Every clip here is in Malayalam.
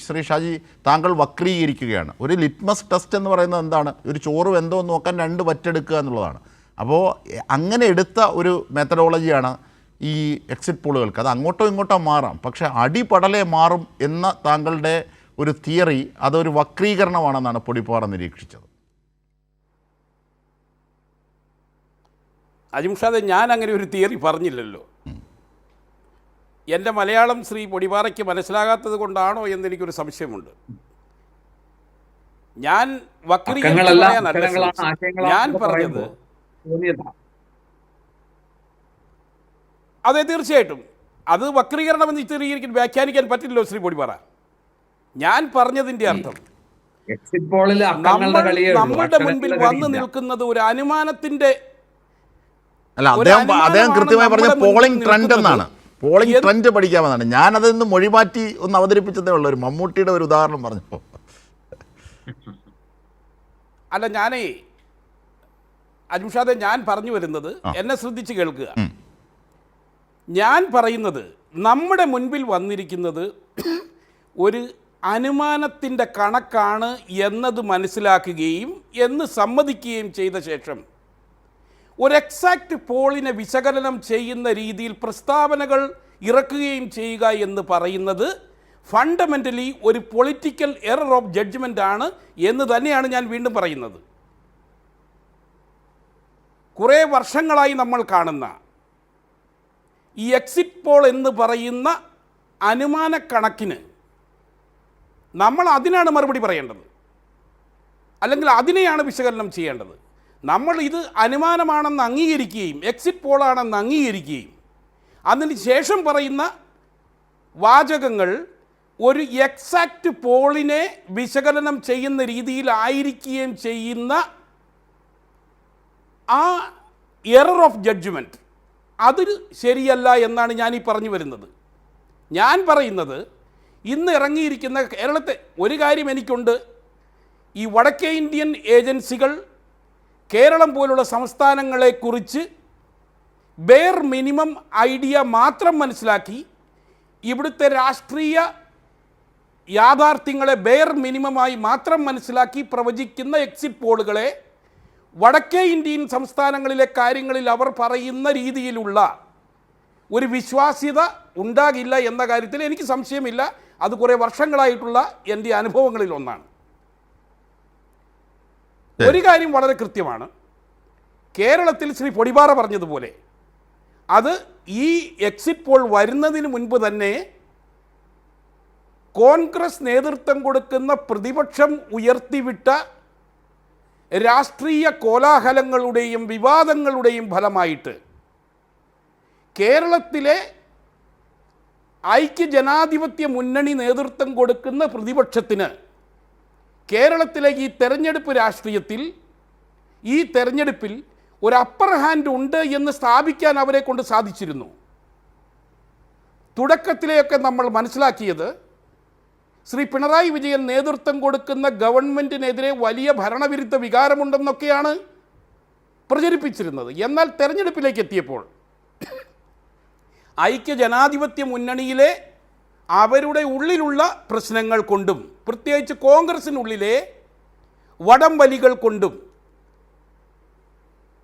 ശ്രീ ഷാജി, താങ്കൾ വക്രീകരിക്കുകയാണ്. ഒരു ലിറ്റ്മസ് ടെസ്റ്റ് എന്ന് പറയുന്നത് എന്താണ്? ഒരു ചോറ് വെന്തോ എന്ന് നോക്കാൻ 2 വറ്റെടുക്കുക എന്നുള്ളതാണ്. അപ്പോൾ അങ്ങനെ എടുത്ത ഒരു മെത്തഡോളജിയാണ് ഈ എക്സിറ്റ് പോളുകൾക്ക്. അത് അങ്ങോട്ടോ ഇങ്ങോട്ടോ മാറാം, പക്ഷേ അടിപടലെ മാറും എന്ന താങ്കളുടെ ഒരു തിയറി അതൊരു വക്രീകരണമാണെന്നാണ് പൊടിപ്പാറ നിരീക്ഷിച്ചത്. അജിംഷാദെ, ഞാൻ അങ്ങനെ ഒരു തിയറി പറഞ്ഞില്ലല്ലോ. എൻ്റെ മലയാളം ശ്രീ പൊടിപാറയ്ക്ക് മനസ്സിലാകാത്തത് കൊണ്ടാണോ എന്നെനിക്കൊരു സംശയമുണ്ട്. ഞാൻ ഞാൻ പറഞ്ഞത് അതെ, തീർച്ചയായിട്ടും അത് വക്രീകരണമെന്ന് ചിത്രീകരിക്കാൻ വ്യാഖ്യാനിക്കാൻ പറ്റില്ലല്ലോ ശ്രീ പൊടിപാറ. ഞാൻ പറഞ്ഞതിൻ്റെ അർത്ഥം നമ്മളുടെ മുൻപിൽ വന്നു നിൽക്കുന്നത് ഒരു അനുമാനത്തിൻ്റെ അല്ല, അദ്ദേഹം കൃത്യമായി പറഞ്ഞ പോളിംഗ് ട്രെൻഡ് എന്നാണ്. പോളിംഗ് ട്രെൻഡ് പഠിക്കാമെന്നാണ്. ഞാനതിൽ നിന്ന് മൊഴിമാറ്റി ഒന്ന് അവതരിപ്പിച്ചതേ ഉള്ളൂ. ഒരു മമ്മൂട്ടിയുടെ ഒരു ഉദാഹരണം പറഞ്ഞപ്പോൾ. അല്ല, ഞാനേ അജിംഷാദെ, ഞാൻ പറഞ്ഞു വരുന്നത് എന്നെ ശ്രദ്ധിച്ച് കേൾക്കുക. ഞാൻ പറയുന്നത് നമ്മുടെ മുൻപിൽ വന്നിരിക്കുന്നത് ഒരു അനുമാനത്തിൻ്റെ കണക്കാണ് എന്നത് മനസ്സിലാക്കുകയും എന്ന് സമ്മതിക്കുകയും ചെയ്ത ശേഷം ഒരു എക്സാക്റ്റ് പോളിനെ വിശകലനം ചെയ്യുന്ന രീതിയിൽ പ്രസ്താവനകൾ ഇറക്കുകയും ചെയ്യുക എന്ന് പറയുന്നത് ഫണ്ടമെൻ്റലി ഒരു പൊളിറ്റിക്കൽ എറർ ഓഫ് ജഡ്ജ്മെൻ്റ് ആണ് എന്ന് തന്നെയാണ് ഞാൻ വീണ്ടും പറയുന്നത്. കുറേ വർഷങ്ങളായി നമ്മൾ കാണുന്ന ഈ എക്സിറ്റ് പോൾ എന്ന് പറയുന്ന അനുമാനക്കണക്കിന് നമ്മൾ അതിനാണ് മറുപടി പറയേണ്ടത്, അല്ലെങ്കിൽ അതിനെയാണ് വിശകലനം ചെയ്യേണ്ടത്. നമ്മൾ ഇത് അനുമാനമാണെന്ന് അംഗീകരിക്കുകയും എക്സിറ്റ് പോളാണെന്ന് അംഗീകരിക്കുകയും അതിന് ശേഷം പറയുന്ന വാചകങ്ങൾ ഒരു എക്സാക്റ്റ് പോളിനെ വിശകലനം ചെയ്യുന്ന രീതിയിലായിരിക്കുകയും ചെയ്യുന്ന ആ എറർ ഓഫ് ജഡ്ജ്മെൻറ്റ്, അത് ശരിയല്ല എന്നാണ് ഞാനീ പറഞ്ഞു വരുന്നത്. ഞാൻ പറയുന്നത് ഇന്ന് ഇറങ്ങിയിരിക്കുന്ന കേരളത്തെ ഒരു കാര്യം എനിക്കുണ്ട്. ഈ വടക്കേ ഇന്ത്യൻ ഏജൻസികൾ കേരളം പോലുള്ള സംസ്ഥാനങ്ങളെക്കുറിച്ച് ബെയർ മിനിമം ഐഡിയ മാത്രം മനസ്സിലാക്കി ഇവിടുത്തെ രാഷ്ട്രീയ യാഥാർത്ഥ്യങ്ങളെ ബെയർ മിനിമമായി മാത്രം മനസ്സിലാക്കി പ്രവചിക്കുന്ന എക്സിറ്റ് പോളുകളെ വടക്കേ ഇന്ത്യൻ സംസ്ഥാനങ്ങളിലെ കാര്യങ്ങളിൽ അവർ പറയുന്ന രീതിയിലുള്ള ഒരു വിശ്വാസ്യത ഉണ്ടാകില്ല എന്ന കാര്യത്തിൽ എനിക്ക് സംശയമില്ല. അത് കുറേ വർഷങ്ങളായിട്ടുള്ള എൻ്റെ അനുഭവങ്ങളിൽ ഒന്നാണ്. ഒരു കാര്യം വളരെ കൃത്യമാണ്. കേരളത്തിൽ ശ്രീ പൊടിപാറ പറഞ്ഞതുപോലെ അത് ഈ എക്സിറ്റ് പോൾ വരുന്നതിന് മുൻപ് തന്നെ കോൺഗ്രസ് നേതൃത്വം കൊടുക്കുന്ന പ്രതിപക്ഷം ഉയർത്തിവിട്ട രാഷ്ട്രീയ കോലാഹലങ്ങളുടെയും വിവാദങ്ങളുടെയും ഫലമായിട്ട് കേരളത്തിലെ ഐക്യജനാധിപത്യ മുന്നണി നേതൃത്വം കൊടുക്കുന്ന പ്രതിപക്ഷത്തിന് കേരളത്തിലെ ഈ തെരഞ്ഞെടുപ്പ് രാഷ്ട്രീയത്തിൽ ഈ തെരഞ്ഞെടുപ്പിൽ ഒരു അപ്പർ ഹാൻഡ് ഉണ്ട് എന്ന് സ്ഥാപിക്കാൻ അവരെ കൊണ്ട് സാധിച്ചിരുന്നു. തുടക്കത്തിലെയൊക്കെ നമ്മൾ മനസ്സിലാക്കിയത് ശ്രീ പിണറായി വിജയൻ നേതൃത്വം കൊടുക്കുന്ന ഗവൺമെൻറ്റിനെതിരെ വലിയ ഭരണവിരുദ്ധ വികാരമുണ്ടെന്നൊക്കെയാണ് പ്രചരിപ്പിച്ചിരുന്നത്. എന്നാൽ തെരഞ്ഞെടുപ്പിലേക്ക് എത്തിയപ്പോൾ ഐക്യജനാധിപത്യ മുന്നണിയിലെ അവരുടെ ഉള്ളിലുള്ള പ്രശ്നങ്ങൾ കൊണ്ടും പ്രത്യേകിച്ച് കോൺഗ്രസിനുള്ളിലെ വടംവലികൾ കൊണ്ടും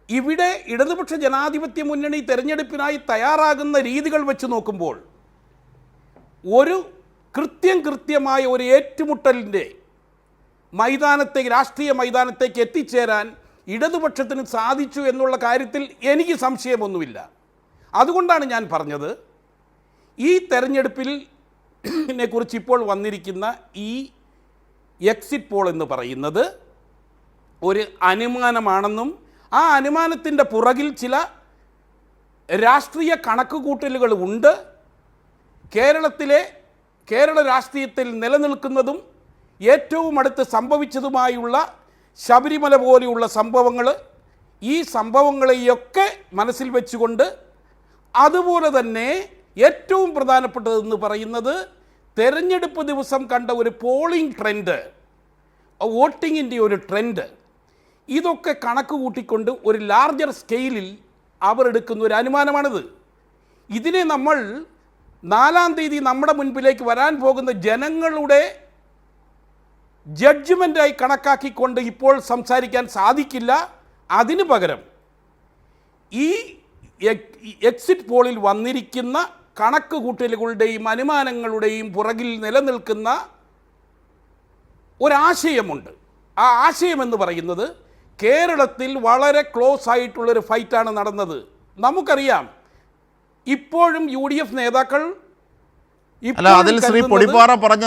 ഇവിടെ ഇടതുപക്ഷ ജനാധിപത്യ മുന്നണി തെരഞ്ഞെടുപ്പിനായി തയ്യാറാകുന്ന രീതികൾ വെച്ച് നോക്കുമ്പോൾ ഒരു കൃത്യമായ ഒരു ഏറ്റുമുട്ടലിൻ്റെ രാഷ്ട്രീയ മൈതാനത്തേക്ക് എത്തിച്ചേരാൻ ഇടതുപക്ഷത്തിന് സാധിച്ചു എന്നുള്ള കാര്യത്തിൽ എനിക്ക് സംശയമൊന്നുമില്ല. അതുകൊണ്ടാണ് ഞാൻ പറഞ്ഞത് ഈ തെരഞ്ഞെടുപ്പിൽ കുറിച്ച് ഇപ്പോൾ വന്നിരിക്കുന്ന ഈ എക്സിറ്റ് പോൾ എന്ന് പറയുന്നത് ഒരു അനുമാനമാണെന്നും ആ അനുമാനത്തിൻ്റെ പുറകിൽ ചില രാഷ്ട്രീയ കണക്കുകൂട്ടലുകൾ ഉണ്ട്. കേരള രാഷ്ട്രീയത്തിൽ നിലനിൽക്കുന്നതും ഏറ്റവും അടുത്ത് സംഭവിച്ചതുമായുള്ള ശബരിമല പോലെയുള്ള സംഭവങ്ങൾ, ഈ സംഭവങ്ങളെയൊക്കെ മനസ്സിൽ വെച്ചുകൊണ്ട് അതുപോലെ തന്നെ ഏറ്റവും പ്രധാനപ്പെട്ടതെന്ന് പറയുന്നത് തെരഞ്ഞെടുപ്പ് ദിവസം കണ്ട ഒരു പോളിംഗ് ട്രെൻഡ്, വോട്ടിങ്ങിൻ്റെ ഒരു ട്രെൻഡ്, ഇതൊക്കെ കണക്ക് കൂട്ടിക്കൊണ്ട് ഒരു ലാർജർ സ്കെയിലിൽ അവർ എടുക്കുന്ന ഒരു അനുമാനമാണിത്. ഇതിനെ നമ്മൾ 4-ാം തീയതി നമ്മുടെ മുൻപിലേക്ക് വരാൻ പോകുന്ന ജനങ്ങളുടെ ജഡ്ജ്മെൻ്റായി കണക്കാക്കിക്കൊണ്ട് ഇപ്പോൾ സംസാരിക്കാൻ സാധിക്കില്ല. അതിനു പകരം ഈ എക്സിറ്റ് പോളിൽ വന്നിരിക്കുന്ന കണക്ക് കൂട്ടലുകളുടെയും അനുമാനങ്ങളുടെയും പുറകിൽ നിലനിൽക്കുന്ന ഒരാശയമുണ്ട്. ആ ആശയം എന്ന് പറയുന്നത് കേരളത്തിൽ വളരെ ക്ലോസ് ആയിട്ടുള്ളൊരു ഫൈറ്റാണ് നടന്നത്. നമുക്കറിയാം ഇപ്പോഴും UDF നേതാക്കൾ അല്ല, അതിൽ ശ്രീ പൊടിപ്പാറ പറഞ്ഞ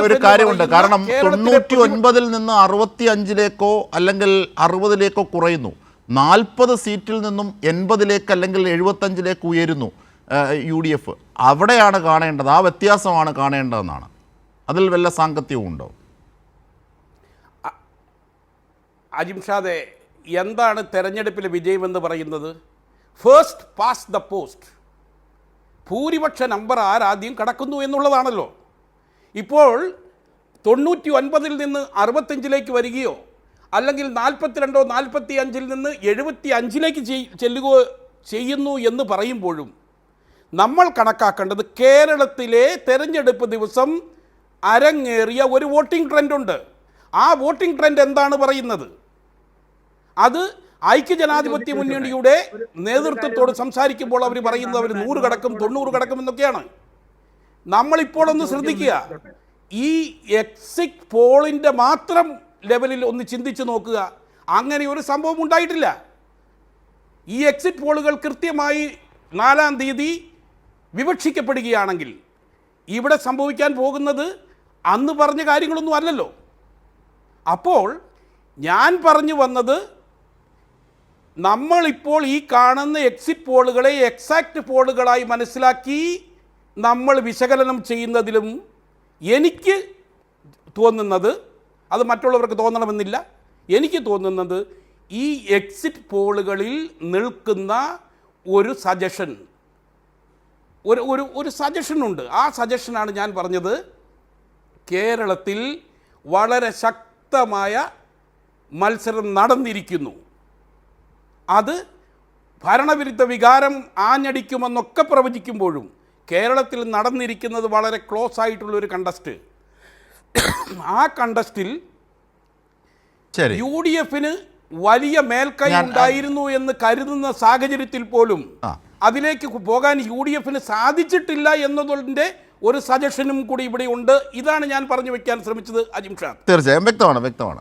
ഒരു കാര്യമുണ്ട്. കാരണം 99-ൽ നിന്ന് 65-ലേക്കോ അല്ലെങ്കിൽ 60-ലേക്കോ കുറയുന്നു, 40 സീറ്റിൽ നിന്നും 80-ലേക്ക് അല്ലെങ്കിൽ 75-ലേക്ക് ഉയരുന്നു UDF. അവിടെയാണ് കാണേണ്ടത്, ആ വ്യത്യാസമാണ് കാണേണ്ടതെന്നാണ്. അതിൽ വല്ല സാങ്കത്യവും ഉണ്ടോ? അജിംഷാദെ, എന്താണ് തെരഞ്ഞെടുപ്പിലെ വിജയമെന്ന് പറയുന്നത്? First pass the post. ഭൂരിപക്ഷ നമ്പർ ആരാദ്യം കടക്കുന്നു എന്നുള്ളതാണല്ലോ. ഇപ്പോൾ 99-ൽ നിന്ന് 65-ലേക്ക് വരികയോ അല്ലെങ്കിൽ 42-ഓ 45-ൽ നിന്ന് 75-ലേക്ക് ചെല്ലുകയോ ചെയ്യുന്നു എന്ന് പറയുമ്പോഴും നമ്മൾ കണക്കാക്കേണ്ടത് കേരളത്തിലെ തെരഞ്ഞെടുപ്പ് ദിവസം അരങ്ങേറിയ ഒരു വോട്ടിംഗ് ട്രെൻഡുണ്ട്. ആ വോട്ടിംഗ് ട്രെൻഡ് എന്താണ് പറയുന്നത്? അത് ഐക്യജനാധിപത്യ മുന്നണിയുടെ നേതൃത്വത്തോട് സംസാരിക്കുമ്പോൾ അവർ പറയുന്നത് അവർ 100 കടക്കും 90 കടക്കും എന്നൊക്കെയാണ്. നമ്മളിപ്പോൾ ഒന്ന് ശ്രദ്ധിക്കുക, ഈ എക്സിറ്റ് പോളിൻ്റെ മാത്രം ലെവലിൽ ഒന്ന് ചിന്തിച്ച് നോക്കുക. അങ്ങനെ ഒരു സംഭവം ഉണ്ടായിട്ടില്ല. ഈ എക്സിറ്റ് പോളുകൾ കൃത്യമായി 4-ാം തീയതി വിവക്ഷിക്കപ്പെടുകയാണെങ്കിൽ ഇവിടെ സംഭവിക്കാൻ പോകുന്നത് അന്ന് പറഞ്ഞ കാര്യങ്ങളൊന്നും അല്ലല്ലോ. അപ്പോൾ ഞാൻ പറഞ്ഞു വന്നത്, നമ്മളിപ്പോൾ ഈ കാണുന്ന എക്സിറ്റ് പോളുകളെ എക്സാക്റ്റ് പോളുകളായി മനസ്സിലാക്കി നമ്മൾ വിശകലനം ചെയ്യുന്നതിലും എനിക്ക് തോന്നുന്നത്, അത് മറ്റുള്ളവർക്ക് തോന്നണമെന്നില്ല, എനിക്ക് തോന്നുന്നത് ഈ എക്സിറ്റ് പോളുകളിൽ നിൽക്കുന്ന ഒരു സജഷൻ, ഒരു സജഷനുണ്ട്. ആ സജഷനാണ് ഞാൻ പറഞ്ഞത്. കേരളത്തിൽ വളരെ ശക്തമായ മത്സരം നടന്നിരിക്കുന്നു. അത് ഭരണവിരുദ്ധ വികാരം ആഞ്ഞടിക്കുമെന്നൊക്കെ പ്രവചിക്കുമ്പോഴും കേരളത്തിൽ നടന്നിരിക്കുന്നത് വളരെ ക്ലോസ് ആയിട്ടുള്ളൊരു കണ്ടസ്റ്റ്. ആ കണ്ടസ്റ്റിൽ UDFന് വലിയ മേൽക്കൈ ഉണ്ടായിരുന്നു എന്ന് കരുതുന്ന സാഹചര്യത്തിൽ പോലും അതിലേക്ക് പോകാൻ UDFന് സാധിച്ചിട്ടില്ല എന്നതിൻ്റെ ഒരു സജഷനും കൂടി ഇവിടെ ഉണ്ട്. ഇതാണ് ഞാൻ പറഞ്ഞു വയ്ക്കാൻ ശ്രമിച്ചത്. അജിംഷാദ്, തീർച്ചയായും വ്യക്തമാണ്.